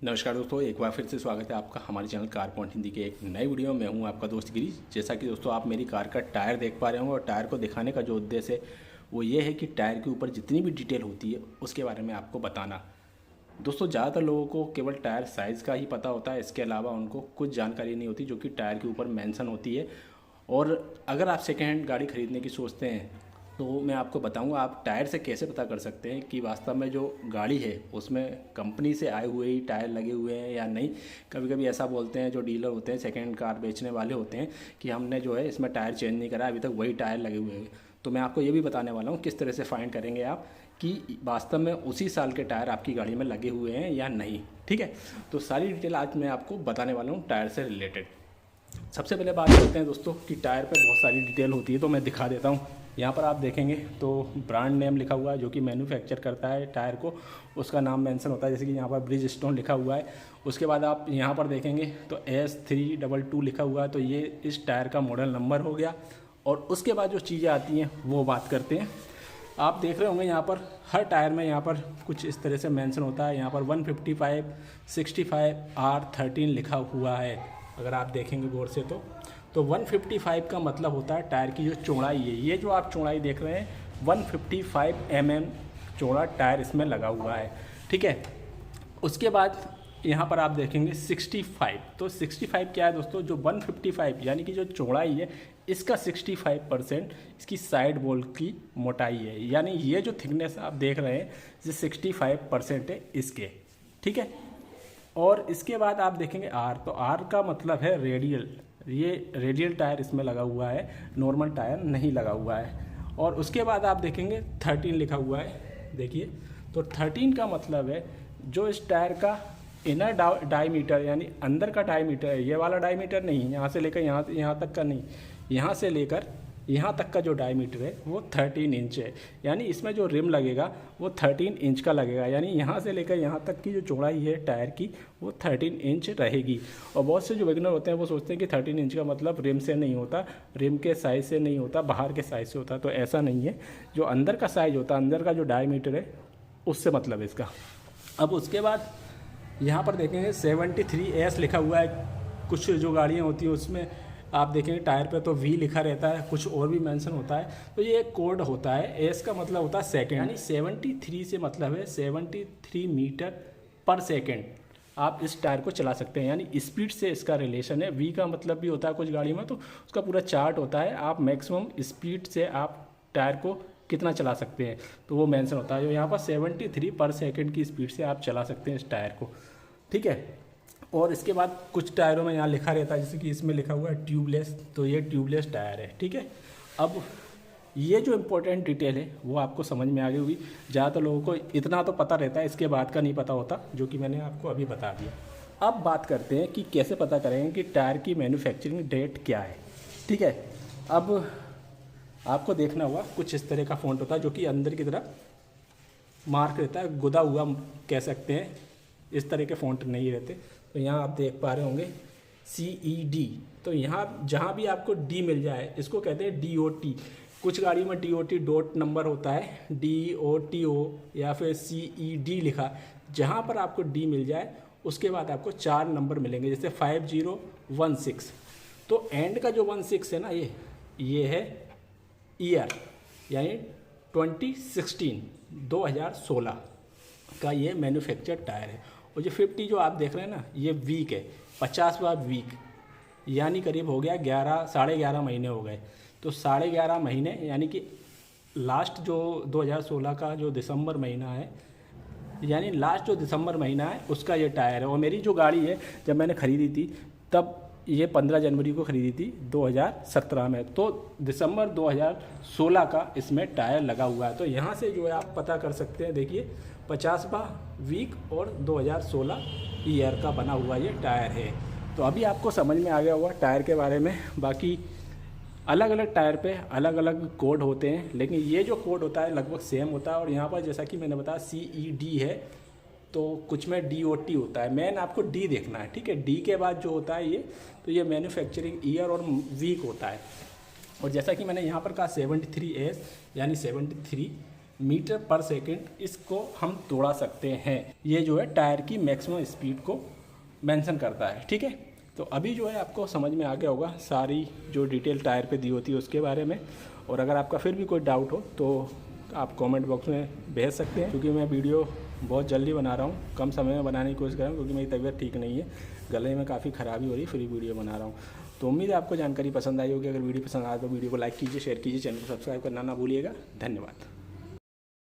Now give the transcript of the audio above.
नमस्कार दोस्तों, एक बार फिर से स्वागत है आपका हमारे चैनल कार पॉइंट हिंदी के एक नई वीडियो में। हूं आपका दोस्त गिरीश। जैसा कि दोस्तों आप मेरी कार का टायर देख पा रहे होंगे और टायर को दिखाने का जो उद्देश्य है वो ये है कि टायर के ऊपर जितनी भी डिटेल होती है उसके बारे में आपको बताना। दोस्तों ज़्यादातर लोगों को केवल टायर साइज़ का ही पता होता है, इसके अलावा उनको कुछ जानकारी नहीं होती जो कि टायर के ऊपर मेंशन होती है। और अगर आप सेकेंड हैंड गाड़ी खरीदने की सोचते हैं तो मैं आपको बताऊंगा आप टायर से कैसे पता कर सकते हैं कि वास्तव में जो गाड़ी है उसमें कंपनी से आए हुए ही टायर लगे हुए हैं या नहीं। कभी कभी ऐसा बोलते हैं जो डीलर होते हैं, सेकेंड कार बेचने वाले होते हैं कि हमने जो है इसमें टायर चेंज नहीं करा, अभी तक वही टायर लगे हुए हैं। तो मैं आपको ये भी बताने वाला हूँ किस तरह से फाइंड करेंगे आप कि वास्तव में उसी साल के टायर आपकी गाड़ी में लगे हुए हैं या नहीं। ठीक है, तो सारी डिटेल आज मैं आपको बताने वाला हूँ टायर से रिलेटेड। सबसे पहले बात करते हैं दोस्तों कि टायर पे बहुत सारी डिटेल होती है, तो मैं दिखा देता हूँ। यहाँ पर आप देखेंगे तो ब्रांड नेम लिखा हुआ है, जो कि मैन्युफैक्चर करता है टायर को, उसका नाम मेंशन होता है। जैसे कि यहाँ पर ब्रिजस्टोन लिखा हुआ है। उसके बाद आप यहाँ पर देखेंगे तो S322 लिखा हुआ है, तो ये इस टायर का मॉडल नंबर हो गया। और उसके बाद जो चीज़ें आती हैं वो बात करते हैं। आप देख रहे होंगे यहाँ पर हर टायर में यहाँ पर कुछ इस तरह से मेंशन होता है। यहाँ पर 155, 65, R13 लिखा हुआ है। अगर आप देखेंगे गौर से तो 155 का मतलब होता है टायर की जो चौड़ाई है। ये जो आप चौड़ाई देख रहे हैं 155 mm चौड़ा टायर इसमें लगा हुआ है। ठीक है, उसके बाद यहाँ पर आप देखेंगे 65। तो 65 क्या है दोस्तों, जो 155 यानी कि जो चौड़ाई है इसका 65% इसकी साइड वॉल की मोटाई है। यानी ये जो थिकनेस आप देख रहे हैं ये 65% है इसके। ठीक है, और इसके बाद आप देखेंगे आर, तो आर का मतलब है रेडियल। ये रेडियल टायर इसमें लगा हुआ है, नॉर्मल टायर नहीं लगा हुआ है। और उसके बाद आप देखेंगे 13 लिखा हुआ है। देखिए, तो 13 का मतलब है जो इस टायर का इनर डायमीटर यानी अंदर का डायमीटर है, ये वाला डायमीटर नहीं, यहाँ से लेकर यहाँ तक का नहीं, यहाँ से लेकर यहाँ तक का जो डायमीटर है वो 13 इंच है। यानी इसमें जो रिम लगेगा वो 13 इंच का लगेगा। यानी यहाँ से लेकर यहाँ तक की जो चौड़ाई है टायर की वो 13 इंच रहेगी। और बहुत से जो बिगिनर होते हैं वो सोचते हैं कि 13 इंच का मतलब रिम से नहीं होता, रिम के साइज़ से नहीं होता, बाहर के साइज़ से होता। तो ऐसा नहीं है, जो अंदर का साइज़ होता है, अंदर का जो डायमीटर है उससे मतलब है इसका। अब उसके बाद यहाँ पर देखेंगे 73S लिखा हुआ है। कुछ जो गाड़ियाँ होती हैं उसमें आप देखेंगे टायर पे तो V लिखा रहता है, कुछ और भी मेंशन होता है। तो ये एक कोड होता है। S का मतलब होता है सेकंड, यानी 73 से मतलब है 73 मीटर पर सेकंड आप इस टायर को चला सकते हैं। यानी स्पीड से इसका रिलेशन है। V का मतलब भी होता है कुछ गाड़ी में, तो उसका पूरा चार्ट होता है। आप मैक्सिमम स्पीड से आप टायर को कितना चला सकते हैं तो वो मेंशन होता है। जो यहाँ पर 73 पर सेकंड की स्पीड से आप चला सकते हैं इस टायर को। ठीक है, और इसके बाद कुछ टायरों में यहाँ लिखा रहता है, जैसे कि इसमें लिखा हुआ है ट्यूबलेस, तो ये ट्यूबलेस टायर है। ठीक है, अब ये जो इम्पोर्टेंट डिटेल है वो आपको समझ में आ गई होगी। ज़्यादातर लोगों को इतना तो पता रहता है, इसके बाद का नहीं पता होता, जो कि मैंने आपको अभी बता दिया। अब बात करते हैं कि कैसे पता करेंगे कि टायर की मैन्युफैक्चरिंग डेट क्या है। ठीक है, अब आपको देखना हुआ कुछ इस तरह का फ़ॉन्ट होता है जो कि अंदर की तरफ मार्क रहता है, गुदा हुआ कह सकते हैं। इस तरह के फ़ॉन्ट नहीं रहते। तो यहाँ आप देख पा रहे होंगे CED। तो यहाँ जहाँ भी आपको D मिल जाए इसको कहते हैं DOT। कुछ गाड़ी में DOT डॉट नंबर होता है, DOTO या फिर CED लिखा। जहाँ पर आपको D मिल जाए उसके बाद आपको 4 नंबर मिलेंगे, जैसे 5016। तो एंड का जो 16 है ना, ये है ईयर, यानी 2016 का ये मैन्युफैक्चर टायर है। और जो 50 जो आप देख रहे हैं ना, ये वीक है, 50वां वीक, यानी करीब हो गया 11.5 महीने हो गए। तो 11.5 महीने यानी कि लास्ट जो 2016 का जो दिसंबर महीना है, यानी लास्ट जो दिसंबर महीना है उसका ये टायर है। और मेरी जो गाड़ी है जब मैंने ख़रीदी थी तब ये 15 जनवरी को ख़रीदी थी 2017 में, तो दिसंबर 2016 का इसमें टायर लगा हुआ है। तो यहाँ से जो है आप पता कर सकते हैं। देखिए 50वां वीक और 2016 ईयर का बना हुआ ये टायर है। तो अभी आपको समझ में आ गया होगा टायर के बारे में। बाकी अलग अलग टायर पे अलग अलग कोड होते हैं, लेकिन ये जो कोड होता है लगभग सेम होता है। और यहाँ पर जैसा कि मैंने बताया CED है, तो कुछ में DOT होता है। मेन आपको D देखना है। ठीक है, D के बाद जो होता है तो ये मैन्युफैक्चरिंग ईयर और वीक होता है। और जैसा कि मैंने यहाँ पर कहा 73S यानी 73 मीटर पर सेकंड इसको हम दौड़ा सकते हैं। ये जो है टायर की मैक्सिमम स्पीड को मेंशन करता है, ठीक है। तो अभी जो है आपको समझ में आ गया होगा सारी जो डिटेल टायर पे दी होती है उसके बारे में। और अगर आपका फिर भी कोई डाउट हो तो आप कमेंट बॉक्स में भेज सकते हैं, क्योंकि मैं वीडियो बहुत जल्दी बना रहा हूँ, कम समय में बनाने की कोशिश कर रहा हूँ, क्योंकि मेरी तबीयत ठीक नहीं है, गले में काफ़ी ख़राबी हो रही है, फिर वीडियो बना रहा हूँ। तो उम्मीद है आपको जानकारी पसंद आई होगी। अगर वीडियो पसंद आए तो वीडियो को लाइक कीजिए, शेयर कीजिए, चैनल को सब्सक्राइब करना ना भूलिएगा। धन्यवाद।